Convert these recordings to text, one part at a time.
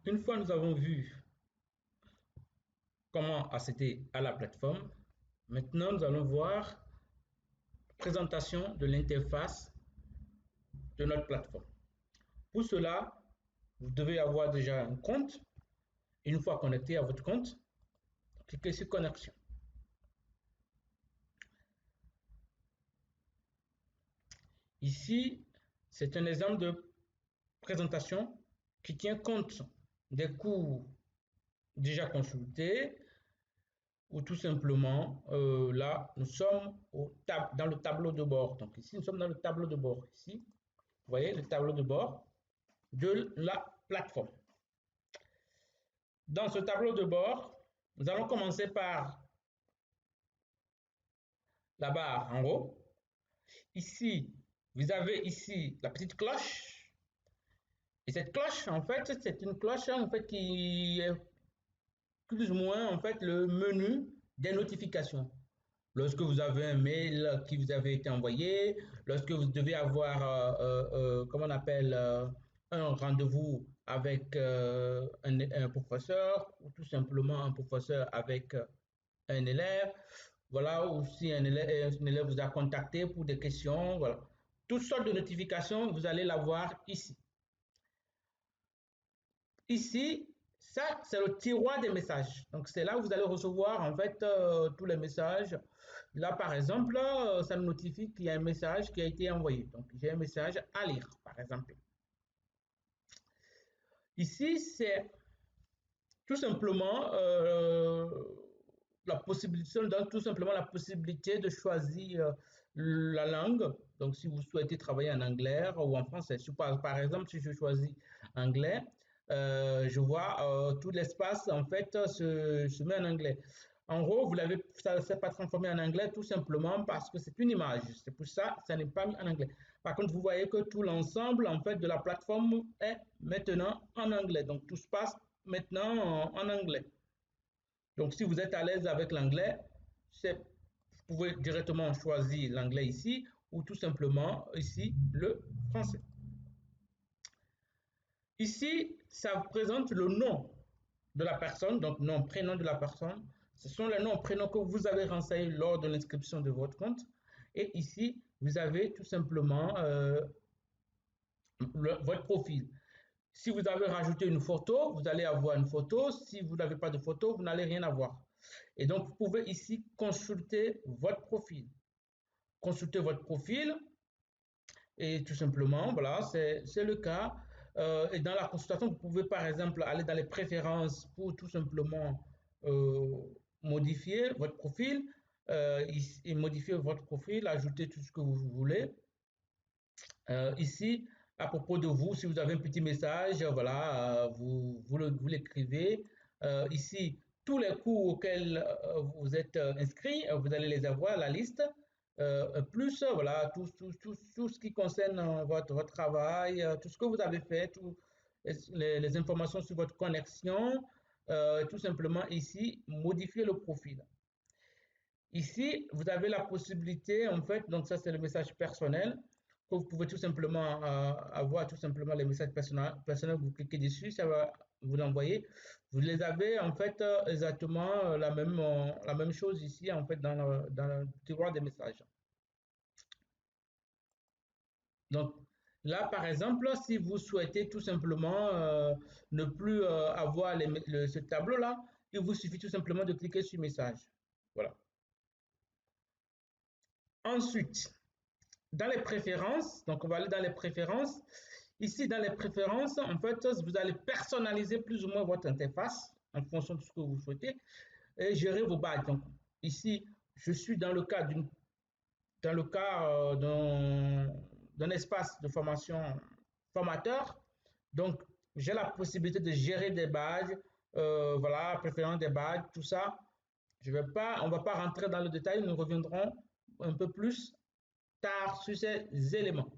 Une fois nous avons vu comment accéder à la plateforme, maintenant nous allons voir la présentation de l'interface de notre plateforme. Pour cela, vous devez avoir déjà un compte. Une fois connecté à votre compte, cliquez sur connexion. Ici, c'est un exemple de présentation qui tient compte des cours déjà consultés ou tout simplement, là, nous sommes dans le tableau de bord. Donc ici, nous sommes dans le tableau de bord. Ici, vous voyez le tableau de bord de la plateforme. Dans ce tableau de bord, nous allons commencer par la barre en haut. Ici, vous avez ici la petite cloche. Et cette cloche, en fait, c'est une cloche en fait, qui est plus ou moins en fait, le menu des notifications. Lorsque vous avez un mail qui vous avait été envoyé, lorsque vous devez avoir, comment on appelle, un rendez-vous avec un professeur, ou tout simplement un professeur avec un élève, voilà, ou si un élève vous a contacté pour des questions, voilà. Toutes sortes de notifications, vous allez l'avoir ici. Ici, ça, c'est le tiroir des messages. Donc, c'est là où vous allez recevoir, en fait, tous les messages. Là, par exemple, ça me notifie qu'il y a un message qui a été envoyé. Donc, j'ai un message à lire, par exemple. Ici, c'est tout simplement la possibilité, on donne tout simplement la possibilité de choisir la langue. Donc, si vous souhaitez travailler en anglais ou en français, par exemple, si je choisis anglais, je vois tout l'espace en fait se met en anglais. En gros, vous l'avez, ça ne s'est pas transformé en anglais tout simplement parce que c'est une image. C'est pour ça que ça n'est pas mis en anglais. Par contre, vous voyez que tout l'ensemble en fait de la plateforme est maintenant en anglais. Donc, tout se passe maintenant en anglais. Donc, si vous êtes à l'aise avec l'anglais, vous pouvez directement choisir l'anglais ici ou tout simplement ici le français. Ici, ça présente le nom de la personne, donc nom, prénom de la personne. Ce sont les noms, prénoms que vous avez renseignés lors de l'inscription de votre compte. Et ici, vous avez tout simplement votre profil. Si vous avez rajouté une photo, vous allez avoir une photo. Si vous n'avez pas de photo, vous n'allez rien avoir. Et donc, vous pouvez ici consulter votre profil. Consulter votre profil et tout simplement, voilà, c'est le cas. Et dans la consultation, vous pouvez par exemple aller dans les préférences pour tout simplement modifier votre profil et modifier votre profil, ajouter tout ce que vous voulez. Ici, à propos de vous, si vous avez un petit message, voilà, vous l'écrivez. Ici, tous les cours auxquels vous êtes inscrit, vous allez les avoir, la liste. Plus, voilà, tout ce qui concerne votre travail, tout ce que vous avez fait, toutes les informations sur votre connexion, tout simplement ici, modifier le profil. Ici, vous avez la possibilité, en fait, donc ça c'est le message personnel, que vous pouvez tout simplement avoir tout simplement les messages personnels, vous cliquez dessus, ça va vous l'envoyer. Vous les avez en fait exactement la même chose ici, en fait, dans le tiroir des messages. Donc là, par exemple, si vous souhaitez tout simplement ne plus avoir ce tableau-là, il vous suffit tout simplement de cliquer sur message. Voilà. Ensuite, dans les préférences, donc on va aller dans les préférences. Ici, dans les préférences, en fait, vous allez personnaliser plus ou moins votre interface en fonction de ce que vous souhaitez et gérer vos badges. Donc, ici, je suis dans le cas d'un espace de formation formateur. Donc, j'ai la possibilité de gérer des badges, voilà, préférence des badges, tout ça. On ne va pas rentrer dans le détail, nous reviendrons un peu plus tard sur ces éléments.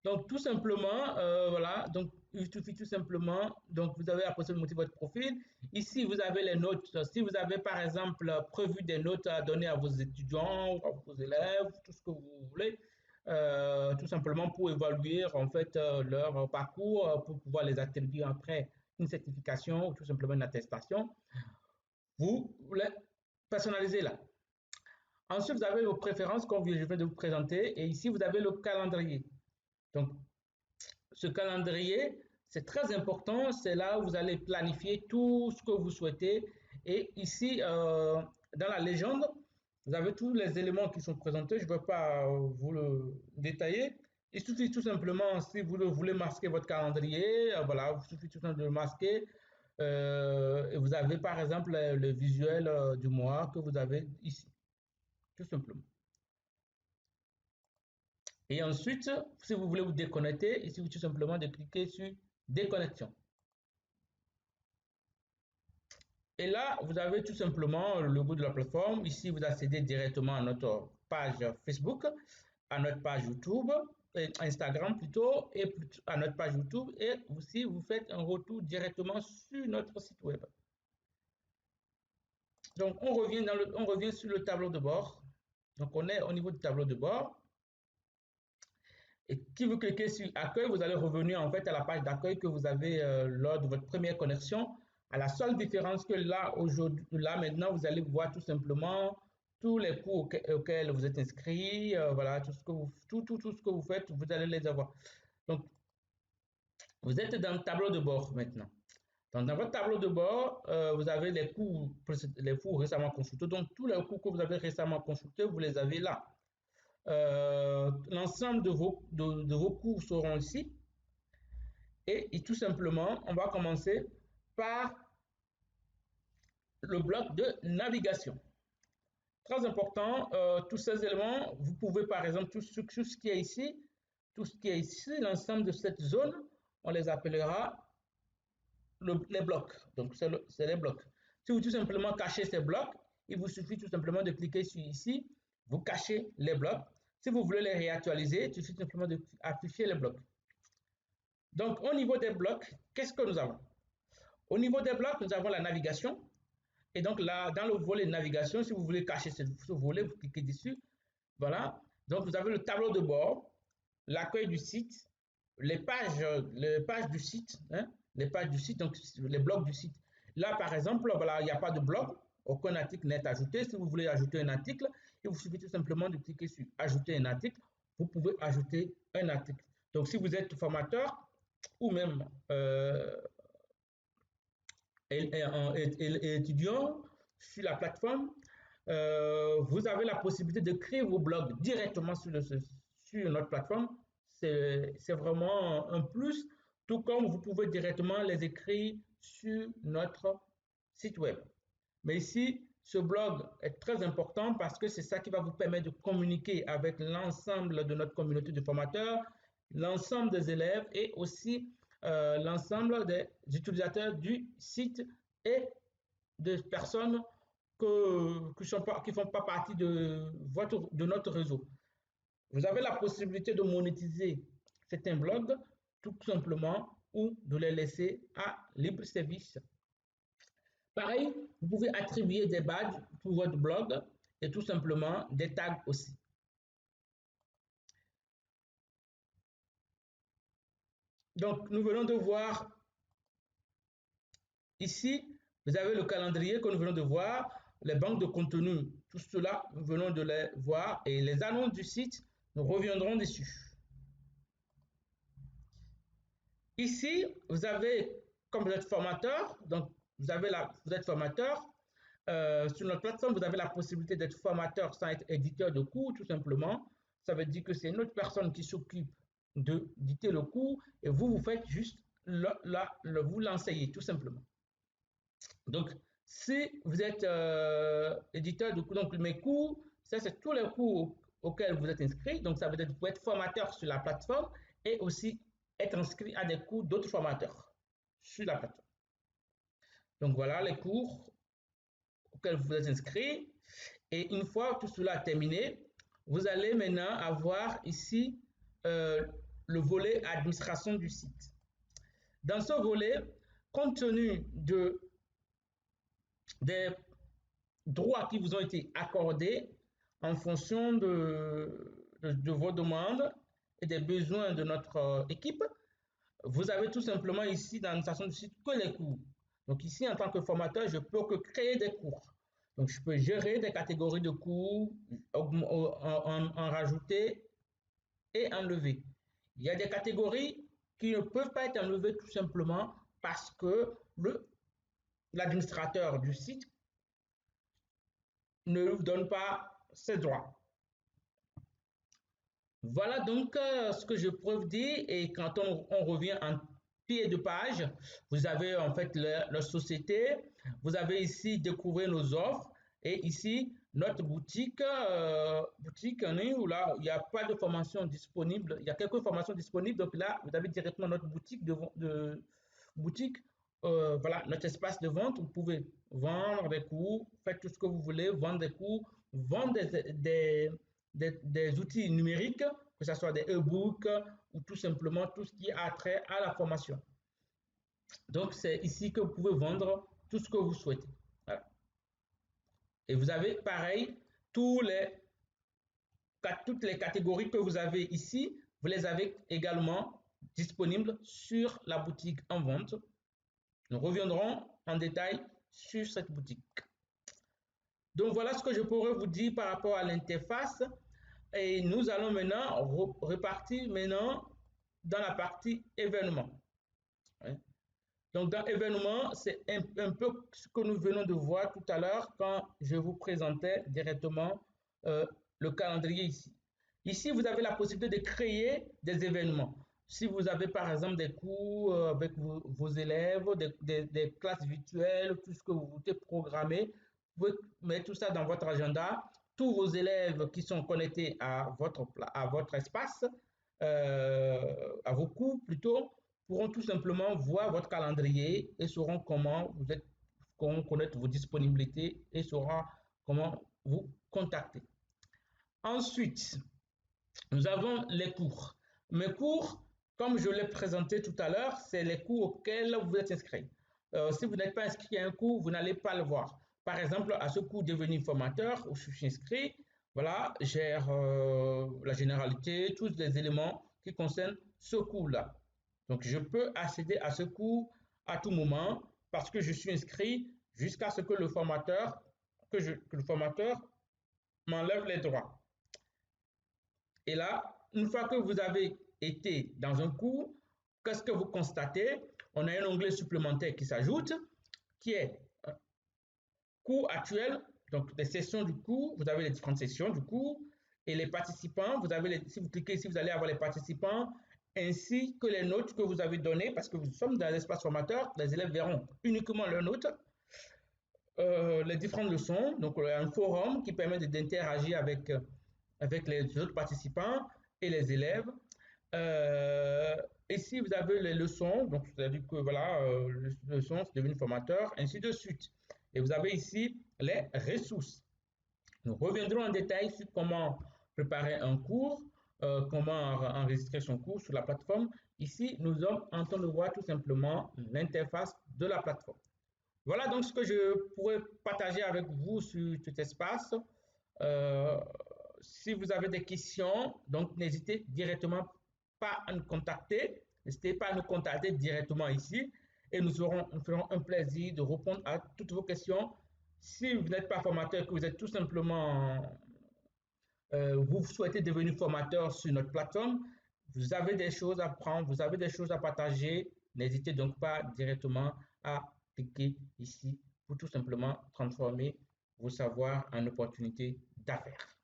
Donc, tout simplement, voilà, donc il suffit tout simplement, donc vous avez la possibilité de votre profil. Ici, vous avez les notes. Si vous avez, par exemple, prévu des notes à donner à vos étudiants, à vos élèves, tout ce que vous voulez, tout simplement pour évaluer en fait leur parcours, pour pouvoir les attribuer après une certification ou tout simplement une attestation. Vous les personnalisez là. Ensuite, vous avez vos préférences comme je viens de vous présenter et ici vous avez le calendrier. Donc, ce calendrier, c'est très important. C'est là où vous allez planifier tout ce que vous souhaitez. Et ici, dans la légende, vous avez tous les éléments qui sont présentés. Je ne vais pas vous le détailler. Il suffit tout simplement, si vous voulez masquer votre calendrier, voilà, il suffit tout simplement de le masquer. Et vous avez par exemple le visuel du mois que vous avez ici, tout simplement. Et ensuite, si vous voulez vous déconnecter, il suffit tout simplement de cliquer sur déconnexion. Et là, vous avez tout simplement le logo de la plateforme. Ici, vous accédez directement à notre page Facebook, à notre page YouTube, Instagram plutôt, et à notre page YouTube. Et aussi, vous faites un retour directement sur notre site web. Donc, on revient sur le tableau de bord. Donc, on est au niveau du tableau de bord. Et si vous cliquez sur accueil, vous allez revenir en fait à la page d'accueil que vous avez lors de votre première connexion. À la seule différence que là, aujourd'hui, là maintenant, vous allez voir tout simplement tous les cours auxquels vous êtes inscrit, voilà, tout ce que vous faites, vous allez les avoir. Donc, vous êtes dans le tableau de bord maintenant. Donc, dans votre tableau de bord, vous avez les cours récemment consultés. Donc, tous les cours que vous avez récemment consultés, vous les avez là. L'ensemble de vos cours seront ici. Et tout simplement, on va commencer par le bloc de navigation. Très important, tous ces éléments, vous pouvez par exemple, tout ce qui est ici, l'ensemble de cette zone, on les appellera les blocs. Donc, c'est les blocs. Si vous tout simplement cachez ces blocs, il vous suffit tout simplement de cliquer sur ici, vous cachez les blocs. Si vous voulez les réactualiser, il suffit simplement d'afficher les blocs. Donc, au niveau des blocs, qu'est-ce que nous avons? Au niveau des blocs, nous avons la navigation. Et donc là, dans le volet navigation, si vous voulez cacher ce volet, vous cliquez dessus. Voilà. Donc, vous avez le tableau de bord, l'accueil du site, les pages du site, hein, les pages du site, donc les blocs du site. Là, par exemple, voilà, il n'y a pas de bloc, aucun article n'est ajouté. Si vous voulez ajouter un article, il vous suffit tout simplement de cliquer sur ajouter un article. Vous pouvez ajouter un article. Donc, si vous êtes formateur ou même étudiant sur la plateforme, vous avez la possibilité de créer vos blogs directement sur notre plateforme. C'est vraiment un plus, tout comme vous pouvez directement les écrire sur notre site web. Mais ici, ce blog est très important parce que c'est ça qui va vous permettre de communiquer avec l'ensemble de notre communauté de formateurs, l'ensemble des élèves et aussi l'ensemble des utilisateurs du site et des personnes qui ne font pas partie de notre réseau. Vous avez la possibilité de monétiser certains blogs tout simplement ou de les laisser à libre service. Pareil, vous pouvez attribuer des badges pour votre blog et tout simplement des tags aussi. Donc, nous venons de voir ici, vous avez le calendrier que nous venons de voir, les banques de contenu, tout cela, nous venons de les voir et les annonces du site, nous reviendrons dessus. Ici, vous avez, comme vous êtes formateur, donc vous êtes formateur, sur notre plateforme, vous avez la possibilité d'être formateur sans être éditeur de cours, tout simplement. Ça veut dire que c'est une autre personne qui s'occupe d'éditer le cours et vous faites juste vous l'enseignez, tout simplement. Donc, si vous êtes éditeur de cours, donc mes cours, ça c'est tous les cours auxquels vous êtes inscrit. Donc, ça veut dire que vous pouvez être formateur sur la plateforme et aussi être inscrit à des cours d'autres formateurs sur la plateforme. Donc, voilà les cours auxquels vous êtes inscrit. Et une fois tout cela terminé, vous allez maintenant avoir ici le volet administration du site. Dans ce volet, compte tenu des droits qui vous ont été accordés en fonction de vos demandes et des besoins de notre équipe, vous avez tout simplement ici dans l'administration du site que les cours. Donc ici, en tant que formateur, je peux que créer des cours. Donc je peux gérer des catégories de cours, en rajouter et enlever. Il y a des catégories qui ne peuvent pas être enlevées tout simplement parce que l'administrateur du site ne vous donne pas ses droits. Voilà donc ce que je peux vous dire. Et quand on revient en pied de page, vous avez en fait la société, vous avez ici découvrir nos offres et ici notre boutique, où là il n'y a pas de formation disponible, il y a quelques formations disponibles, donc là vous avez directement notre boutique boutique, voilà notre espace de vente, vous pouvez vendre des cours, faites tout ce que vous voulez, vendre des cours, vendre des outils numériques, que ce soit des e-books ou tout simplement tout ce qui a trait à la formation. Donc, c'est ici que vous pouvez vendre tout ce que vous souhaitez. Voilà. Et vous avez pareil, toutes les catégories que vous avez ici, vous les avez également disponibles sur la boutique en vente. Nous reviendrons en détail sur cette boutique. Donc, voilà ce que je pourrais vous dire par rapport à l'interface. Et nous allons maintenant repartir maintenant dans la partie événements. Donc, dans événements, c'est un peu ce que nous venons de voir tout à l'heure quand je vous présentais directement le calendrier ici. Ici, vous avez la possibilité de créer des événements. Si vous avez par exemple des cours avec vos élèves, des classes virtuelles, tout ce que vous voulez programmer, vous pouvez mettre tout ça dans votre agenda. Tous vos élèves qui sont connectés à votre espace, à vos cours plutôt, pourront tout simplement voir votre calendrier et sauront comment connaître vos disponibilités et sauront comment vous contacter. Ensuite, nous avons les cours. Mes cours, comme je l'ai présenté tout à l'heure, c'est les cours auxquels vous êtes inscrit. Si vous n'êtes pas inscrit à un cours, vous n'allez pas le voir. Par exemple, à ce cours devenir formateur où je suis inscrit, voilà, j'ai la généralité, tous les éléments qui concernent ce cours-là. Donc, je peux accéder à ce cours à tout moment parce que je suis inscrit jusqu'à ce que le formateur m'enlève les droits. Et là, une fois que vous avez été dans un cours, qu'est-ce que vous constatez? On a un onglet supplémentaire qui s'ajoute, qui est cours actuel, donc les sessions du cours, vous avez les différentes sessions du cours, et les participants, si vous cliquez ici, vous allez avoir les participants, ainsi que les notes que vous avez données, parce que nous sommes dans l'espace formateur, les élèves verront uniquement leurs notes, les différentes leçons, donc un forum qui permet d'interagir avec les autres participants et les élèves. Ici, vous avez les leçons, donc c'est-à-dire que voilà, leçons, c'est devenu formateur, ainsi de suite. Et vous avez ici les ressources. Nous reviendrons en détail sur comment préparer un cours, comment enregistrer son cours sur la plateforme. Ici, nous sommes en train de voir tout simplement l'interface de la plateforme. Voilà donc ce que je pourrais partager avec vous sur cet espace. Si vous avez des questions, donc n'hésitez directement pas à nous contacter. N'hésitez pas à nous contacter directement ici et nous ferons un plaisir de répondre à toutes vos questions. Si vous n'êtes pas formateur, que vous êtes tout simplement, vous souhaitez devenir formateur sur notre plateforme, vous avez des choses à apprendre, vous avez des choses à partager, n'hésitez donc pas directement à cliquer ici pour tout simplement transformer vos savoirs en opportunités d'affaires.